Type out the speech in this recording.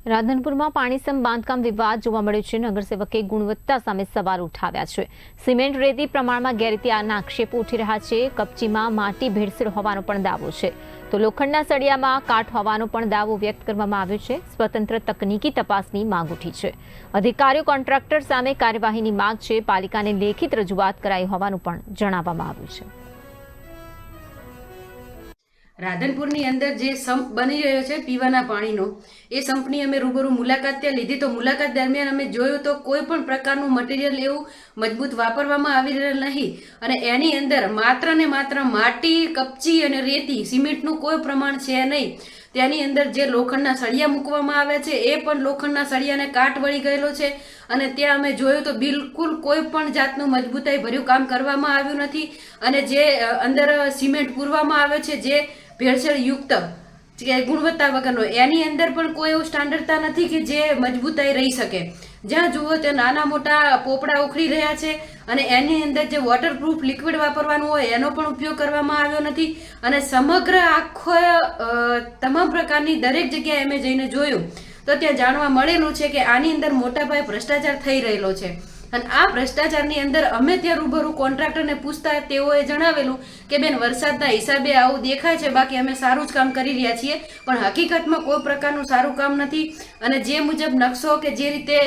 રાધનપુરમાં પાણીસમ બાંધકામ વિવાદ જોવા મળ્યો છે। નગરસેવકે ગુણવત્તા સામે સવાલ ઉઠાવ્યા છે। સિમેન્ટ રેતી પ્રમાણમાં ગેરરીતિના આક્ષેપો ઉઠી રહ્યા છે। કપચીમાં માટી ભેળસેળ હોવાનો પણ દાવો છે, તો લોખંડના સળિયામાં કાટ હોવાનો પણ દાવો વ્યક્ત કરવામાં આવ્યો છે। સ્વતંત્ર તકનીકી તપાસની માંગ ઉઠી છે। અધિકારીઓ કોન્ટ્રાક્ટર સામે કાર્યવાહીની માંગ છે। પાલિકાને લેખિત રજૂઆત કરાઈ હોવાનું પણ જણાવવામાં આવ્યું છે। રાધનપુરની અંદર જે સંપ બની રહ્યો છે પીવાના પાણીનો, એ સંપની અમે રૂબરૂ મુલાકાત ત્યાં લીધી। તો મુલાકાત દરમિયાન અમે જોયું તો કોઈ પણ પ્રકારનું મટીરિયલ એવું મજબૂત વાપરવામાં આવી રહેલ નહીં, અને એની અંદર માત્ર ને માત્ર માટી, કપચી અને રેતી, સિમેન્ટનું કોઈ પ્રમાણ છે નહીં। તેની અંદર જે લોખંડના સળિયા મૂકવામાં આવ્યા છે એ પણ લોખંડના સળિયાને કાટ વળી ગયેલો છે, અને ત્યાં અમે જોયું તો બિલકુલ કોઈ પણ જાતનું મજબૂતાઈ ભર્યું કામ કરવામાં આવ્યું નથી। અને જે અંદર સિમેન્ટ પૂરવામાં આવે છે જે ભેળસેળ યુક્ત ગુણવત્તા વગરનો, એની અંદર પણ કોઈ એવું સ્ટાન્ડર્ડતા નથી કે જે મજબૂતાઈ રહી શકે। જ્યાં જુઓ ત્યાં નાના મોટા પોપડા ઉખડી રહ્યા છે, અને એની અંદર જે વોટરપ્રૂફ લિક્વિડ વાપરવાનું હોય એનો પણ ઉપયોગ કરવામાં આવ્યો નથી। અને સમગ્ર આખો તમામ પ્રકારની દરેક જગ્યાએ અમે જઈને જોયું તો ત્યાં જાણવા મળેલું છે કે આની અંદર મોટા પાયે ભ્રષ્ટાચાર થઈ રહેલો છે। અને આ ભ્રષ્ટાચારની અંદર અમે ત્યાં રૂબરૂ કોન્ટ્રાક્ટરને પૂછતા તેઓએ જણાવેલું કે બેન, વરસાદના હિસાબે આવું દેખાય છે, બાકી અમે સારું જ કામ કરી રહ્યા છીએ, પણ હકીકતમાં કોઈ પ્રકારનું સારું કામ નથી। અને જે મુજબ નકશો કે જે રીતે